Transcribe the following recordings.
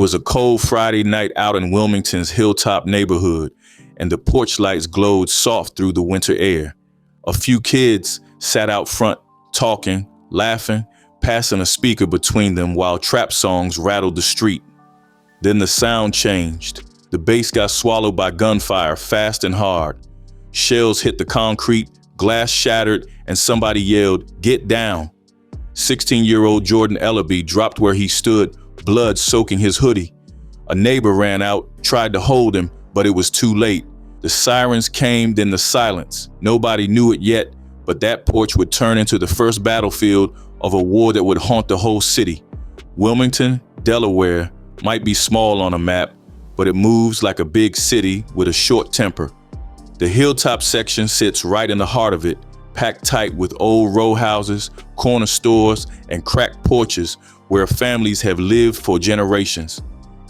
was a cold Friday night out in Wilmington's Hilltop neighborhood, and the porch lights glowed soft through the winter air. A few kids sat out front, talking, laughing, passing a speaker between them while trap songs rattled the street. Then the sound changed. The bass got swallowed by gunfire, fast and hard. Shells hit the concrete, glass shattered, and somebody yelled, "Get down." 16-year-old Jordan Ellerbe dropped where he stood, blood soaking his hoodie. A neighbor ran out, tried to hold him, but it was too late. The sirens came, then the silence. Nobody knew it yet, but that porch would turn into the first battlefield of a war that would haunt the whole city. Wilmington, Delaware, might be small on a map, but it moves like a big city with a short temper. The Hilltop section sits right in the heart of it, packed tight with old row houses, corner stores, and cracked porches where families have lived for generations.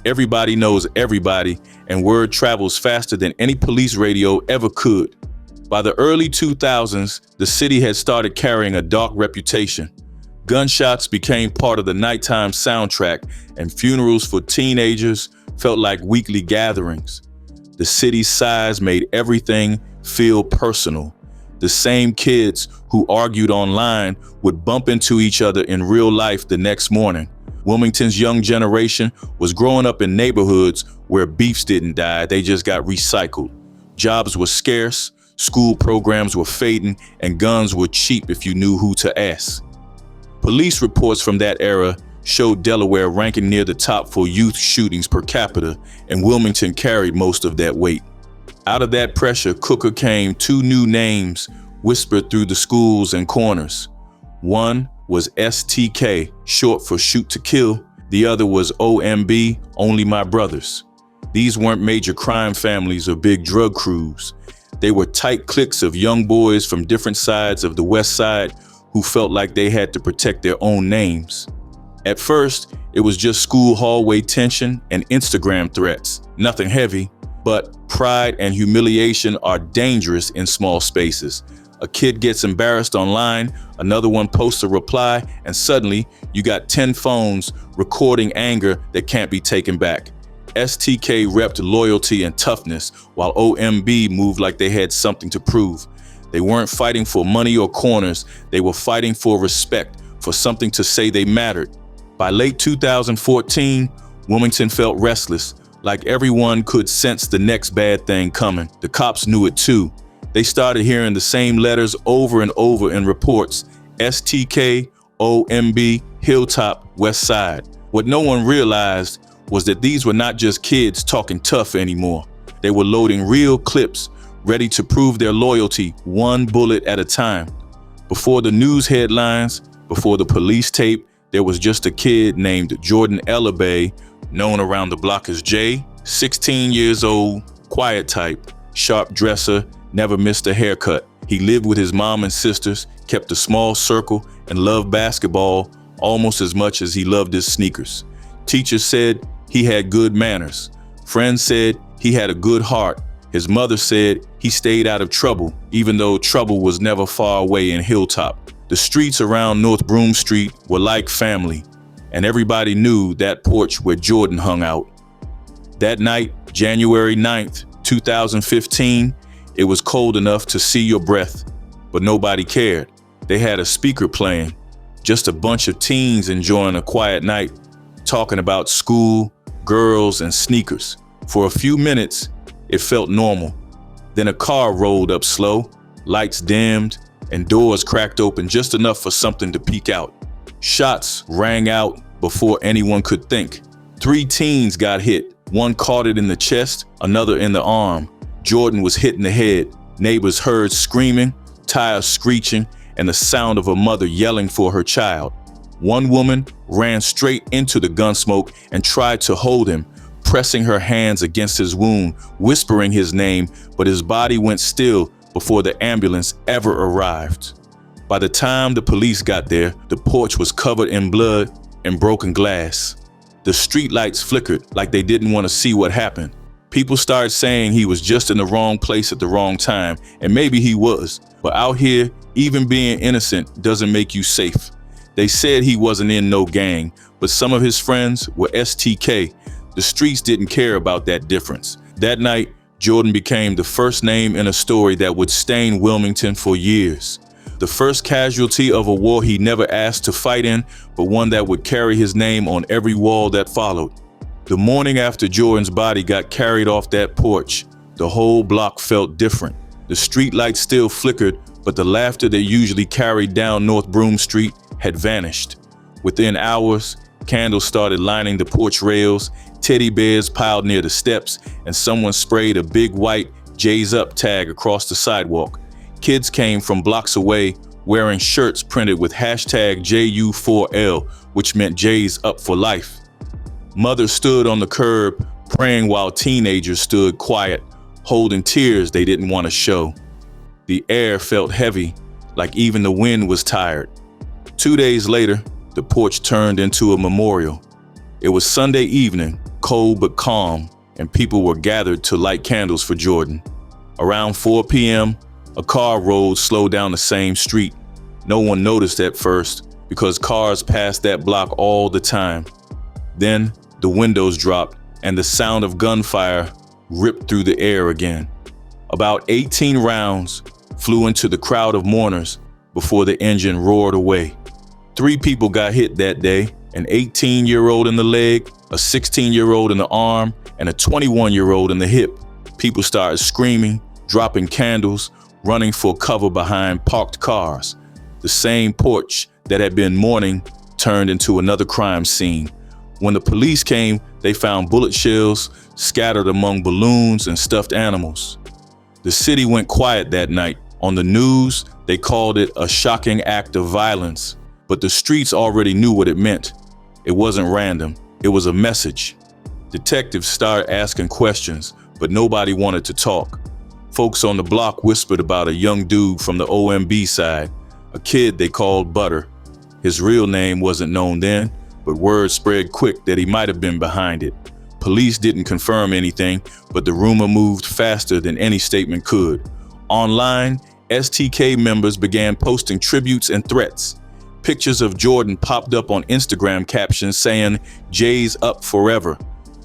Everybody knows everybody, and word travels faster than any police radio ever could. By the early 2000s, the city had started carrying a dark reputation. Gunshots became part of the nighttime soundtrack, and funerals for teenagers felt like weekly gatherings. The city's size made everything feel personal. The same kids who argued online would bump into each other in real life the next morning. Wilmington's young generation was growing up in neighborhoods where beefs didn't die, they just got recycled. Jobs were scarce, school programs were fading, and guns were cheap if you knew who to ask. Police reports from that era showed Delaware ranking near the top for youth shootings per capita, and Wilmington carried most of that weight. Out of that pressure cooker came two new names whispered through the schools and corners. One was STK, short for shoot to kill. The other was OMB, only my brothers. These weren't major crime families or big drug crews. They were tight cliques of young boys from different sides of the West Side who felt like they had to protect their own names. At first, it was just school hallway tension and Instagram threats, nothing heavy, but pride and humiliation are dangerous in small spaces. A kid gets embarrassed online, another one posts a reply, and suddenly you got 10 phones recording anger that can't be taken back. STK repped loyalty and toughness, while OMB moved like they had something to prove. They weren't fighting for money or corners, they were fighting for respect, for something to say they mattered. By late 2014, Wilmington felt restless, like everyone could sense the next bad thing coming. The cops knew it too. They started hearing the same letters over and over in reports: STK, OMB, Hilltop, West Side. What no one realized was that these were not just kids talking tough anymore. They were loading real clips, ready to prove their loyalty one bullet at a time. Before the news headlines, before the police tape, there was just a kid named Jordan Ellerbe, known around the block as Jay, 16 years old, quiet type, sharp dresser, never missed a haircut. He lived with his mom and sisters, kept a small circle, and loved basketball almost as much as he loved his sneakers. Teachers said he had good manners. Friends said he had a good heart. His mother said he stayed out of trouble, even though trouble was never far away in Hilltop. The streets around North Broome Street were like family, and everybody knew that porch where Jordan hung out. That night, January 9th, 2015, it was cold enough to see your breath, but nobody cared. They had a speaker playing, just a bunch of teens enjoying a quiet night, talking about school, girls, and sneakers. For a few minutes, it felt normal. Then a car rolled up slow, lights dimmed, and doors cracked open just enough for something to peek out. Shots rang out before anyone could think. 3 teens got hit. One caught it in the chest, another in the arm. Jordan was hit in the head. Neighbors heard screaming, tires screeching, and the sound of a mother yelling for her child. One woman ran straight into the gun smoke and tried to hold him, pressing her hands against his wound, whispering his name, but his body went still before the ambulance ever arrived. By the time the police got there, the porch was covered in blood and broken glass. The streetlights flickered like they didn't want to see what happened. People started saying he was just in the wrong place at the wrong time, and maybe he was. But out here, even being innocent doesn't make you safe. They said he wasn't in no gang, but some of his friends were STK, The streets didn't care about that difference. That night, Jordan became the first name in a story that would stain Wilmington for years. The first casualty of a war he never asked to fight in, but one that would carry his name on every wall that followed. The morning after Jordan's body got carried off that porch, the whole block felt different. The streetlights still flickered, but the laughter that usually carried down North Broome Street had vanished. Within hours, candles started lining the porch rails, teddy bears piled near the steps, and someone sprayed a big white "J's Up" tag across the sidewalk. Kids came from blocks away wearing shirts printed with hashtag JU4L, which meant J's Up for life. Mothers stood on the curb praying while teenagers stood quiet, holding tears they didn't want to show. The air felt heavy, like even the wind was tired. 2 days later, the porch turned into a memorial. It was Sunday evening, cold but calm, and people were gathered to light candles for Jordan. Around 4 p.m., a car rolled slow down the same street. No one noticed at first because cars passed that block all the time. Then the windows dropped and the sound of gunfire ripped through the air again. About 18 rounds flew into the crowd of mourners before the engine roared away. 3 people got hit that day, an 18-year-old in the leg, a 16-year-old in the arm, and a 21-year-old in the hip. People started screaming, dropping candles, running for cover behind parked cars. The same porch that had been mourning turned into another crime scene. When the police came, they found bullet shells scattered among balloons and stuffed animals. The city went quiet that night. On the news, they called it a shocking act of violence, but the streets already knew what it meant. It wasn't random, it was a message. Detectives started asking questions, but nobody wanted to talk. Folks on the block whispered about a young dude from the OMB side, a kid they called Butter. His real name wasn't known then, but word spread quick that he might have been behind it. Police didn't confirm anything, but the rumor moved faster than any statement could. Online, STK members began posting tributes and threats. Pictures of Jordan popped up on Instagram captions saying, "J's up forever."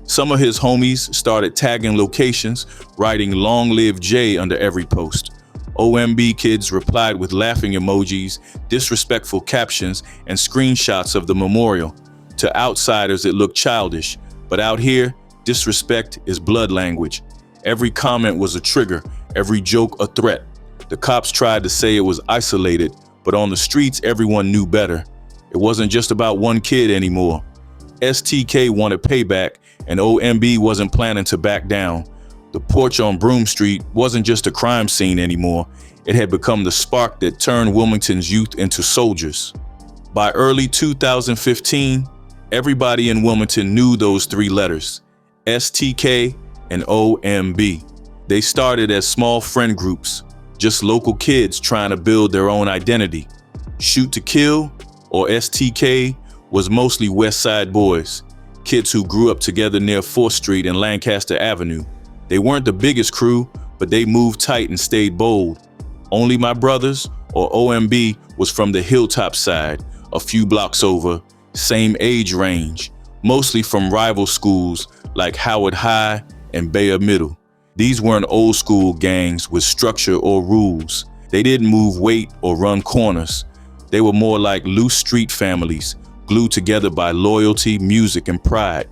Some of his homies started tagging locations, writing "Long live Jay" under every post. OMB kids replied with laughing emojis, disrespectful captions, and screenshots of the memorial. To outsiders, it looked childish, but out here, disrespect is blood language. Every comment was a trigger, every joke a threat. The cops tried to say it was isolated, but on the streets, everyone knew better. It wasn't just about one kid anymore. STK wanted payback, and OMB wasn't planning to back down. The porch on Broome Street wasn't just a crime scene anymore. It had become the spark that turned Wilmington's youth into soldiers. By early 2015, everybody in Wilmington knew those 3 letters, STK and OMB. They started as small friend groups, just local kids trying to build their own identity. Shoot to Kill, or STK, was mostly West Side boys, kids who grew up together near 4th Street and Lancaster Avenue. They weren't the biggest crew, but they moved tight and stayed bold. Only My Brothers, or OMB, was from the Hilltop side, a few blocks over, same age range, mostly from rival schools like Howard High and Bayer Middle. These weren't old school gangs with structure or rules. They didn't move weight or run corners. They were more like loose street families, glued together by loyalty, music, and pride.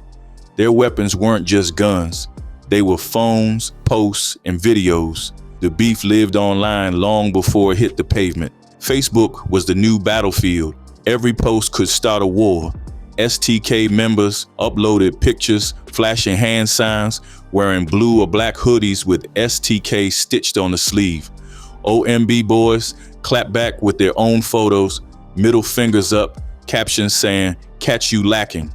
Their weapons weren't just guns. They were phones, posts, and videos. The beef lived online long before it hit the pavement. Facebook was the new battlefield. Every post could start a war. STK members uploaded pictures, flashing hand signs, wearing blue or black hoodies with STK stitched on the sleeve. OMB boys clapped back with their own photos, middle fingers up, captions saying, "Catch you lacking."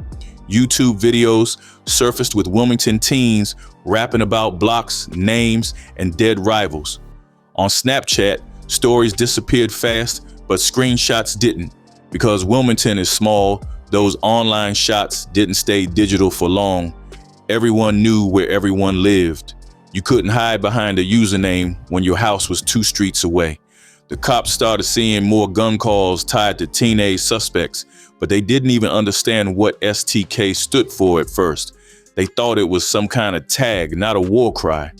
YouTube videos surfaced with Wilmington teens rapping about blocks, names, and dead rivals. On Snapchat, stories disappeared fast, but screenshots didn't. Because Wilmington is small, those online shots didn't stay digital for long. Everyone knew where everyone lived. You couldn't hide behind a username when your house was 2 streets away. The cops started seeing more gun calls tied to teenage suspects, but they didn't even understand what STK stood for at first. They thought it was some kind of tag, not a war cry.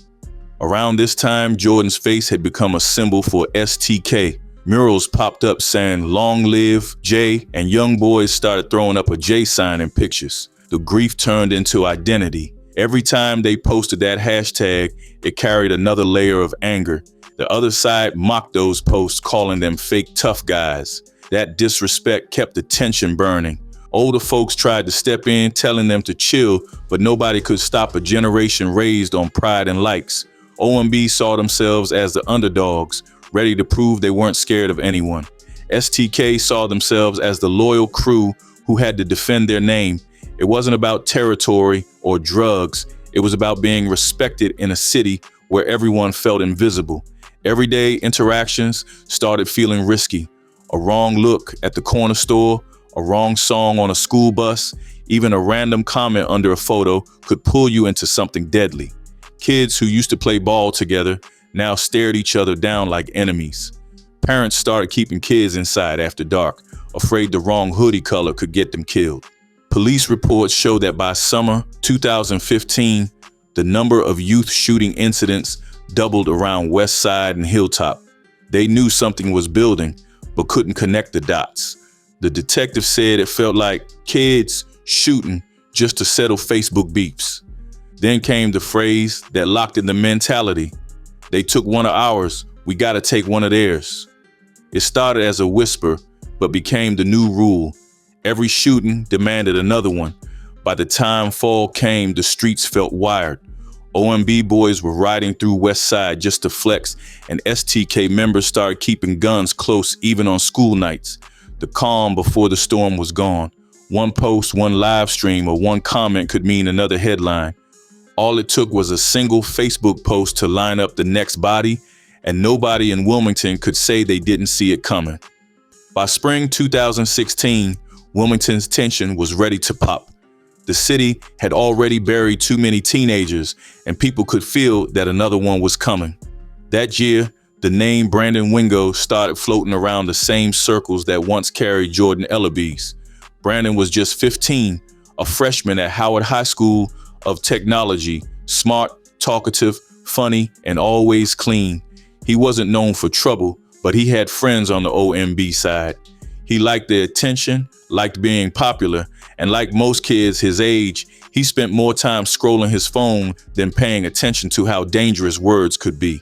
Around this time, Jordan's face had become a symbol for STK. Murals popped up saying, "Long live J," and young boys started throwing up a J sign in pictures. The grief turned into identity. Every time they posted that hashtag, it carried another layer of anger. The other side mocked those posts, calling them fake tough guys. That disrespect kept the tension burning. Older folks tried to step in, telling them to chill, but nobody could stop a generation raised on pride and likes. OMB saw themselves as the underdogs, ready to prove they weren't scared of anyone. STK saw themselves as the loyal crew who had to defend their name. It wasn't about territory or drugs. It was about being respected in a city where everyone felt invisible. Everyday interactions started feeling risky. A wrong look at the corner store, a wrong song on a school bus, even a random comment under a photo could pull you into something deadly. Kids who used to play ball together now stared each other down like enemies. Parents started keeping kids inside after dark, afraid the wrong hoodie color could get them killed. Police reports show that by summer 2015, the number of youth shooting incidents doubled around West Side and Hilltop. They knew something was building, but couldn't connect the dots. The detective said it felt like kids shooting just to settle Facebook beefs. Then came the phrase that locked in the mentality. "They took one of ours, we gotta take one of theirs." It started as a whisper, but became the new rule. Every shooting demanded another one. By the time fall came, the streets felt wired. OMB boys were riding through West Side just to flex, and STK members started keeping guns close even on school nights. The calm before the storm was gone. One post, one live stream, or one comment could mean another headline. All it took was a single Facebook post to line up the next body, and nobody in Wilmington could say they didn't see it coming. By spring 2016, Wilmington's tension was ready to pop. The city had already buried too many teenagers, and people could feel that another one was coming. That year, the name Brandon Wingo started floating around the same circles that once carried Jordan Ellerbe's. Brandon was just 15, a freshman at Howard High School of Technology, smart, talkative, funny, and always clean. He wasn't known for trouble, but he had friends on the OMB side. He liked the attention, liked being popular, and like most kids his age, he spent more time scrolling his phone than paying attention to how dangerous words could be.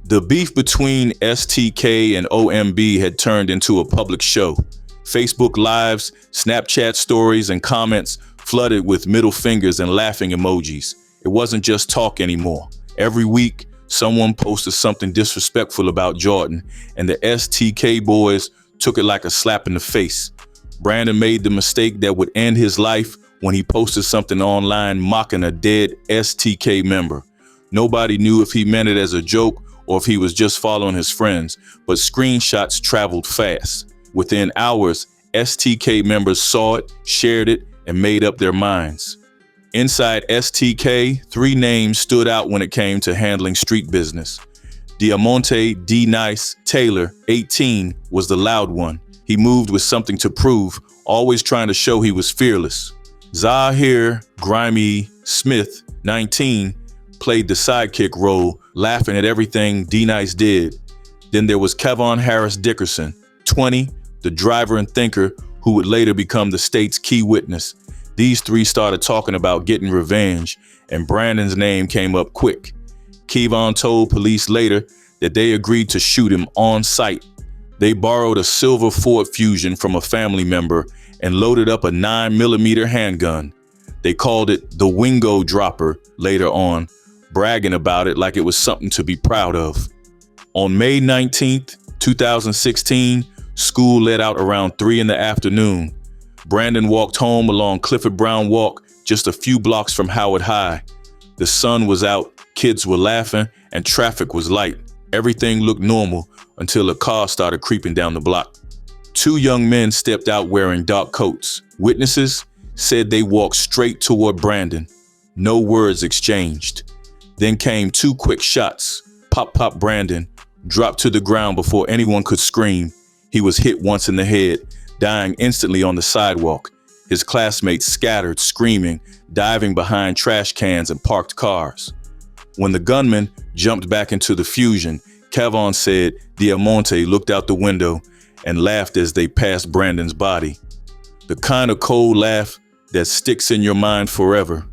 The beef between STK and OMB had turned into a public show. Facebook Lives, Snapchat stories, and comments flooded with middle fingers and laughing emojis. It wasn't just talk anymore. Every week, someone posted something disrespectful about Jordan, and the STK boys took it like a slap in the face. Brandon made the mistake that would end his life when he posted something online mocking a dead STK member. Nobody knew if he meant it as a joke or if he was just following his friends, but screenshots traveled fast. Within hours, STK members saw it, shared it, and made up their minds. Inside STK, 3 names stood out when it came to handling street business. Diamante D. Nice Taylor, 18, was the loud one. He moved with something to prove, always trying to show he was fearless. Zahir Grimy Smith, 19, played the sidekick role, laughing at everything D. Nice did. Then there was Kevon Harris-Dickerson, 20, the driver and thinker who would later become the state's key witness. These 3 started talking about getting revenge, and Brandon's name came up quick. Kevon told police later that they agreed to shoot him on sight. They borrowed a silver Ford Fusion from a family member and loaded up a 9mm handgun. They called it the Wingo dropper later on, bragging about it like it was something to be proud of. On May 19th, 2016, school let out around 3 in the afternoon. Brandon walked home along Clifford Brown Walk, just a few blocks from Howard High. The sun was out, kids were laughing, and traffic was light. Everything looked normal until a car started creeping down the block. 2 young men stepped out wearing dark coats. Witnesses said they walked straight toward Brandon. No words exchanged. Then came 2 quick shots. Pop, pop. Brandon dropped to the ground before anyone could scream. He was hit once in the head, dying instantly on the sidewalk. His classmates scattered, screaming. diving behind trash cans and parked cars. When the gunman jumped back into the Fusion, Kevon said Diamante looked out the window and laughed as they passed Brandon's body. The kind of cold laugh that sticks in your mind forever.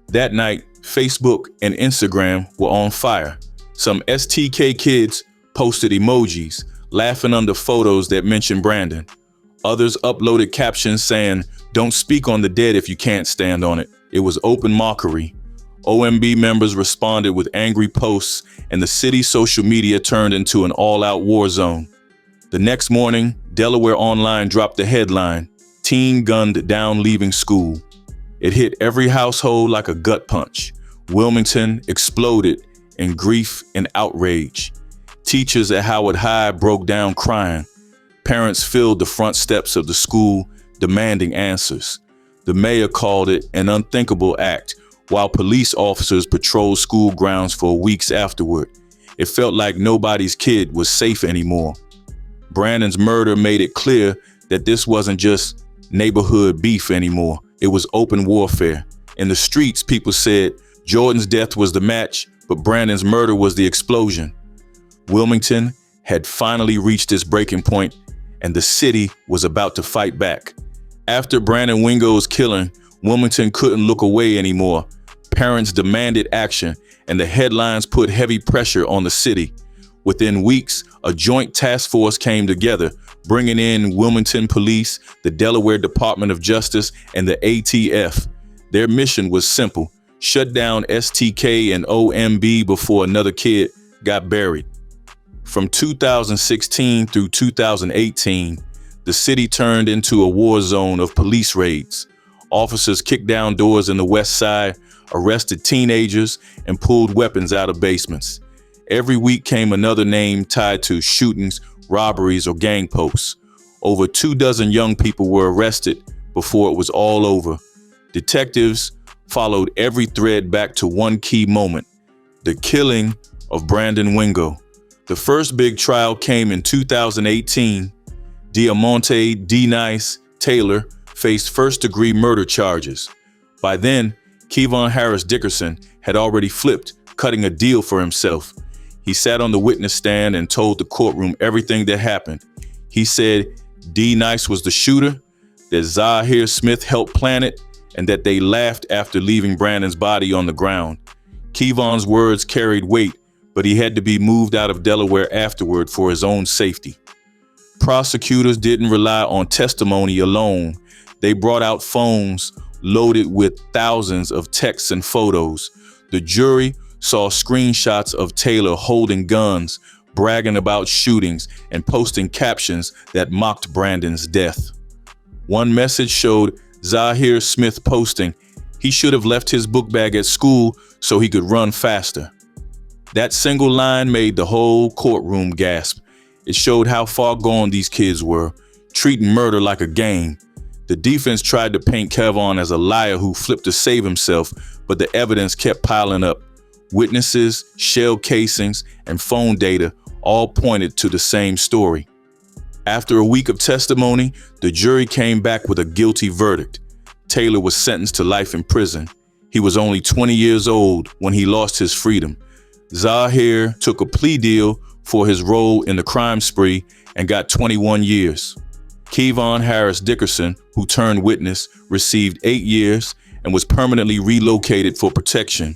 That night, Facebook and Instagram were on fire. Some STK kids posted emojis, laughing under photos that mentioned Brandon. Others uploaded captions saying, "Don't speak on the dead if you can't stand on it." It was open mockery. OMB members responded with angry posts, and the city's social media turned into an all-out war zone. The next morning, Delaware Online dropped the headline, "Teen Gunned Down Leaving School." It hit every household like a gut punch. Wilmington exploded in grief and outrage. Teachers at Howard High broke down crying. Parents filled the front steps of the school demanding answers. The mayor called it an unthinkable act, while police officers patrolled school grounds for weeks afterward. It felt like nobody's kid was safe anymore. Brandon's murder made it clear that this wasn't just neighborhood beef anymore. It was open warfare. In the streets, people said Jordan's death was the match, but Brandon's murder was the explosion. Wilmington had finally reached its breaking point, and the city was about to fight back. After Brandon Wingo's killing, Wilmington couldn't look away anymore. Parents demanded action, and the headlines put heavy pressure on the city. Within weeks, a joint task force came together, bringing in Wilmington Police, the Delaware Department of Justice, and the ATF. Their mission was simple: shut down STK and OMB before another kid got buried. From 2016 through 2018, the city turned into a war zone of police raids. Officers kicked down doors in the West Side, arrested teenagers, and pulled weapons out of basements. Every week came another name tied to shootings, robberies, or gang posts. Over 24 young people were arrested before it was all over. Detectives followed every thread back to one key moment: the killing of Brandon Wingo. The first big trial came in 2018. Diamante D-Nice Taylor faced first-degree murder charges. By then, Kevon Harris-Dickerson had already flipped, cutting a deal for himself. He sat on the witness stand and told the courtroom everything that happened. He said D-Nice was the shooter, that Zahir Smith helped plan it, and that they laughed after leaving Brandon's body on the ground. Kevon's words carried weight, but he had to be moved out of Delaware afterward for his own safety. Prosecutors didn't rely on testimony alone. They brought out phones loaded with thousands of texts and photos. The jury saw screenshots of Taylor holding guns, bragging about shootings, and posting captions that mocked Brandon's death. One message showed Zahir Smith posting, "He should have left his book bag at school so he could run faster." That single line made the whole courtroom gasp. It showed how far gone these kids were, treating murder like a game. The defense tried to paint Kevon as a liar who flipped to save himself, but the evidence kept piling up. Witnesses, shell casings, and phone data all pointed to the same story. After a week of testimony, the jury came back with a guilty verdict. Taylor was sentenced to life in prison. He was only 20 years old when he lost his freedom. Zahir took a plea deal for his role in the crime spree and got 21 years. Kevon Harris-Dickerson, who turned witness, received 8 years and was permanently relocated for protection.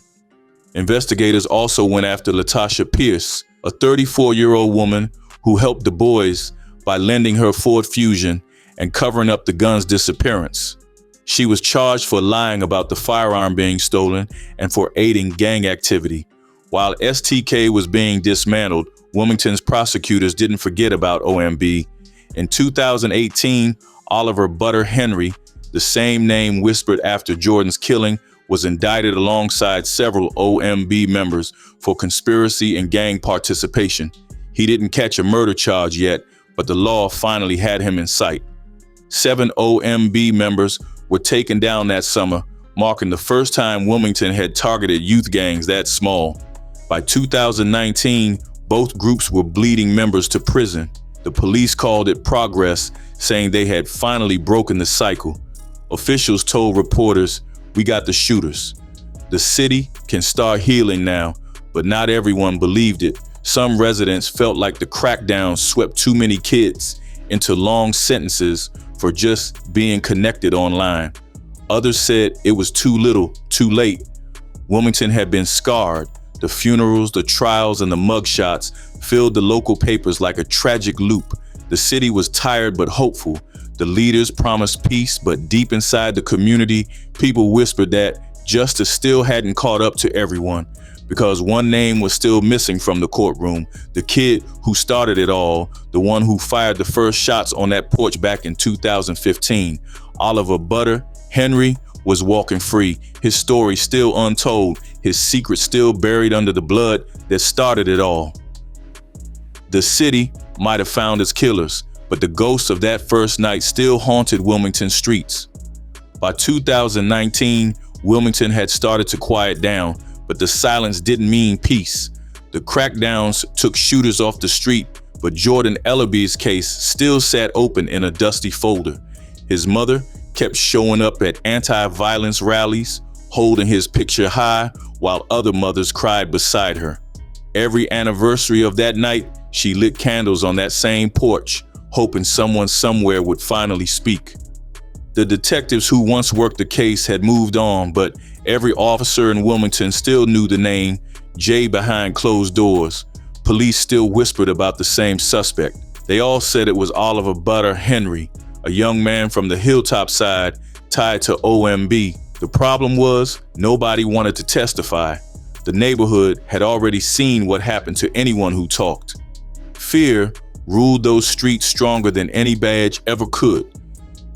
Investigators also went after Latasha Pierce, a 34-year-old woman who helped the boys by lending her Ford Fusion and covering up the gun's disappearance. She was charged for lying about the firearm being stolen and for aiding gang activity. While STK was being dismantled, Wilmington's prosecutors didn't forget about OMB. In 2018, Oliver Butter Henry, the same name whispered after Jordan's killing, was indicted alongside several OMB members for conspiracy and gang participation. He didn't catch a murder charge yet, but the law finally had him in sight. 7 OMB members were taken down that summer, marking the first time Wilmington had targeted youth gangs that small. By 2019, both groups were bleeding members to prison. The police called it progress, saying they had finally broken the cycle. Officials told reporters, We got the shooters. The city can start healing now, but not everyone believed it. Some residents felt like the crackdown swept too many kids into long sentences for just being connected online. Others said it was too little, too late. Wilmington had been scarred. The funerals, the trials, and the mugshots filled the local papers like a tragic loop. The city was tired but hopeful. The leaders promised peace, but deep inside the community, people whispered that justice still hadn't caught up to everyone, because one name was still missing from the courtroom. The kid who started it all, the one who fired the first shots on that porch back in 2015. Oliver Butter Henry was walking free, his story still untold, his secret still buried under the blood that started it all. The city might have found its killers, but the ghost of that first night still haunted Wilmington streets. By 2019, Wilmington had started to quiet down, but the silence didn't mean peace. The crackdowns took shooters off the street, but Jordan Ellerbe's case still sat open in a dusty folder. His mother kept showing up at anti-violence rallies, holding his picture high while other mothers cried beside her. Every anniversary of that night, she lit candles on that same porch, hoping someone somewhere would finally speak. The detectives who once worked the case had moved on, but every officer in Wilmington still knew the name Jay behind closed doors. Police still whispered about the same suspect. They all said it was Oliver Butter Henry, a young man from the Hilltop side tied to OMB. The problem was nobody wanted to testify. The neighborhood had already seen what happened to anyone who talked. Fear ruled those streets stronger than any badge ever could.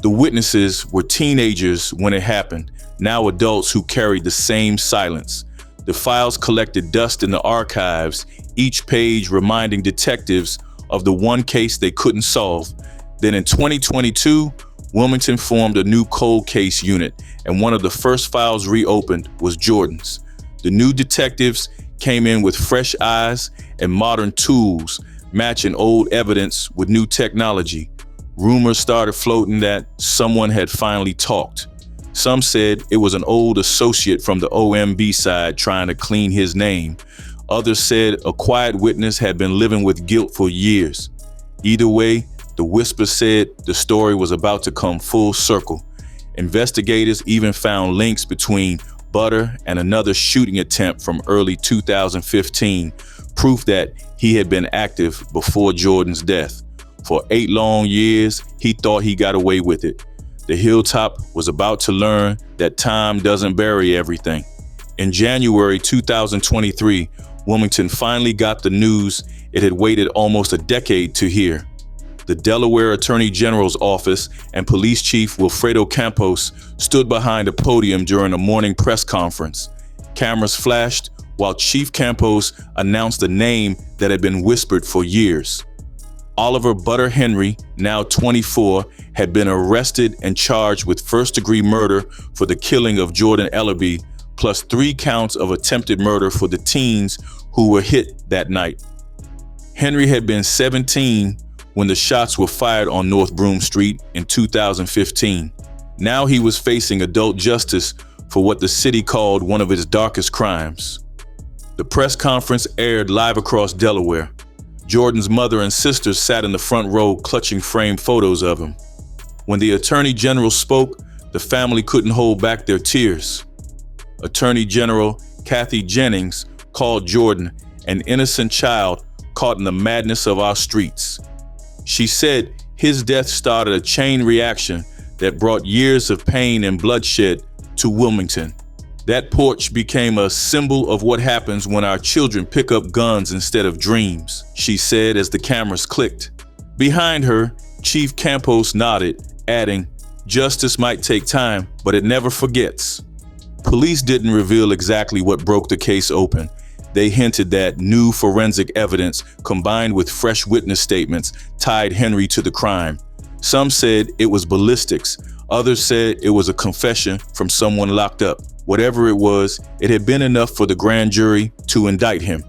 The witnesses were teenagers when it happened, now adults who carried the same silence. The files collected dust in the archives, each page reminding detectives of the one case they couldn't solve. Then in 2022, Wilmington formed a new cold case unit, and one of the first files reopened was Jordan's. The new detectives came in with fresh eyes and modern tools, matching old evidence with new technology. Rumors started floating that someone had finally talked. Some said it was an old associate from the OMB side trying to clean his name. Others said a quiet witness had been living with guilt for years. Either way, the whisper said the story was about to come full circle. Investigators even found links between Butter and another shooting attempt from early 2015, proof that he had been active before Jordan's death. For 8 long years, he thought he got away with it. The Hilltop was about to learn that time doesn't bury everything. In January 2023, Wilmington finally got the news it had waited almost a decade to hear. The Delaware Attorney General's office and Police Chief Wilfredo Campos stood behind a podium during a morning press conference. Cameras flashed while Chief Campos announced a name that had been whispered for years. Oliver Butter Henry, now 24, had been arrested and charged with first-degree murder for the killing of Jordan Ellerbe, plus 3 counts of attempted murder for the teens who were hit that night. Henry had been 17 when the shots were fired on North Broome Street in 2015. Now he was facing adult justice for what the city called one of its darkest crimes. The press conference aired live across Delaware. Jordan's mother and sisters sat in the front row clutching framed photos of him. When the Attorney General spoke, the family couldn't hold back their tears. Attorney General Kathy Jennings called Jordan an innocent child caught in the madness of our streets. She said his death started a chain reaction that brought years of pain and bloodshed to Wilmington. That porch became a symbol of what happens when our children pick up guns instead of dreams, she said as the cameras clicked. Behind her, Chief Campos nodded, adding, "Justice might take time, but it never forgets." Police didn't reveal exactly what broke the case open. They hinted that new forensic evidence combined with fresh witness statements tied Henry to the crime. Some said it was ballistics. Others said it was a confession from someone locked up. Whatever it was, it had been enough for the grand jury to indict him.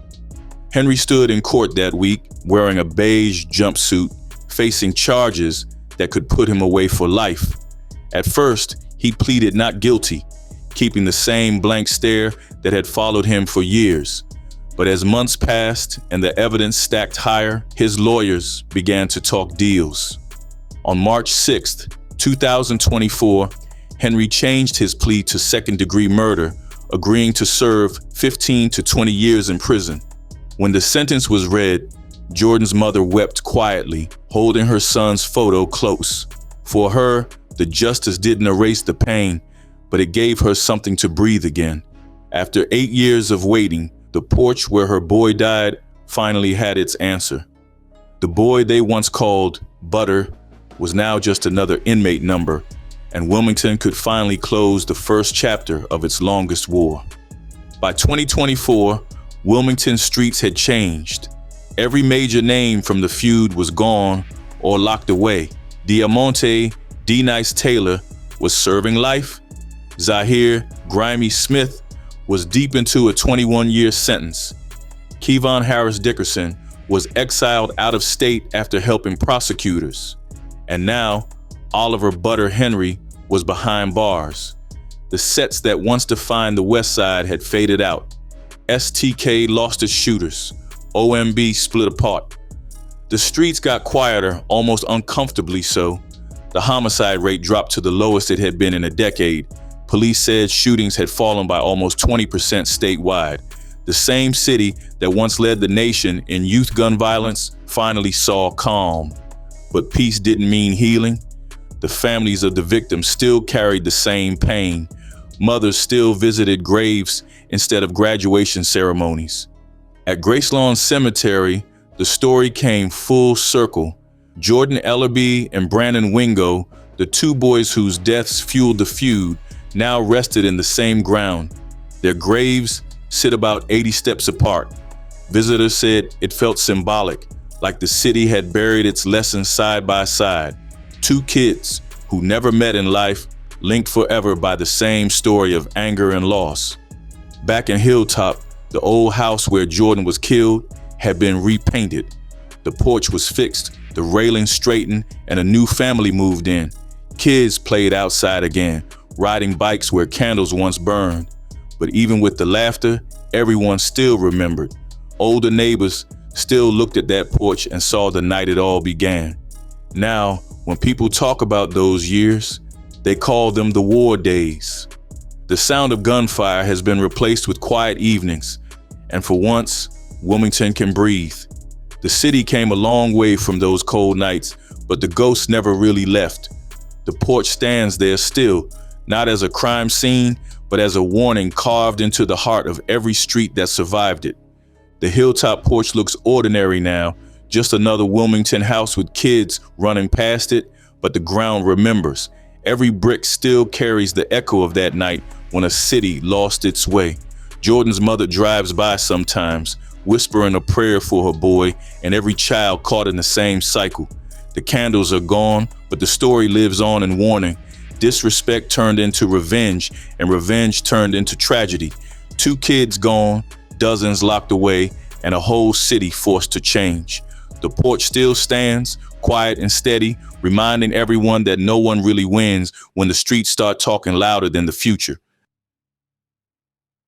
Henry stood in court that week wearing a beige jumpsuit, facing charges that could put him away for life. At first, he pleaded not guilty. keeping the same blank stare that had followed him for years. But as months passed and the evidence stacked higher, his lawyers began to talk deals. On March 6, 2024, Henry changed his plea to second-degree murder, agreeing to serve 15 to 20 years in prison. When the sentence was read, Jordan's mother wept quietly, holding her son's photo close. For her, the justice didn't erase the pain, but it gave her something to breathe again. After 8 years of waiting, the porch where her boy died finally had its answer. The boy they once called Butter was now just another inmate number, and Wilmington could finally close the first chapter of its longest war. By 2024, Wilmington streets had changed. Every major name from the feud was gone or locked away. Diamante D. Nice Taylor was serving life. Zahir Grimy Smith was deep into a 21-year sentence. Kevon Harris-Dickerson was exiled out of state after helping prosecutors. And now, Oliver Butter Henry was behind bars. The sets that once defined the West Side had faded out. STK lost its shooters. OMB split apart. The streets got quieter, almost uncomfortably so. The homicide rate dropped to the lowest it had been in a decade. Police said shootings had fallen by almost 20% statewide. The same city that once led the nation in youth gun violence finally saw calm. But peace didn't mean healing. The families of the victims still carried the same pain. Mothers still visited graves instead of graduation ceremonies. At Gracelawn Cemetery, the story came full circle. Jordan Ellerbe and Brandon Wingo, the two boys whose deaths fueled the feud, now rested in the same ground. Their graves sit about 80 steps apart. Visitors said it felt symbolic, like the city had buried its lessons side by side. Two kids who never met in life, linked forever by the same story of anger and loss. Back in Hilltop, the old house where Jordan was killed had been repainted. The porch was fixed, the railing straightened, and a new family moved in. Kids played outside again, riding bikes where candles once burned. But even with the laughter, everyone still remembered. Older neighbors still looked at that porch and saw the night it all began. Now, when people talk about those years, they call them the war days. The sound of gunfire has been replaced with quiet evenings, and for once, Wilmington can breathe. The city came a long way from those cold nights, but the ghosts never really left. The porch stands there still, not as a crime scene, but as a warning carved into the heart of every street that survived it. The Hilltop porch looks ordinary now, just another Wilmington house with kids running past it, but the ground remembers. Every brick still carries the echo of that night when a city lost its way. Jordan's mother drives by sometimes, whispering a prayer for her boy, and every child caught in the same cycle. The candles are gone, but the story lives on in warning. Disrespect turned into revenge, and revenge turned into tragedy. 2 kids gone, dozens locked away, and a whole city forced to change. The porch still stands, quiet and steady, reminding everyone that no one really wins when the streets start talking louder than the future.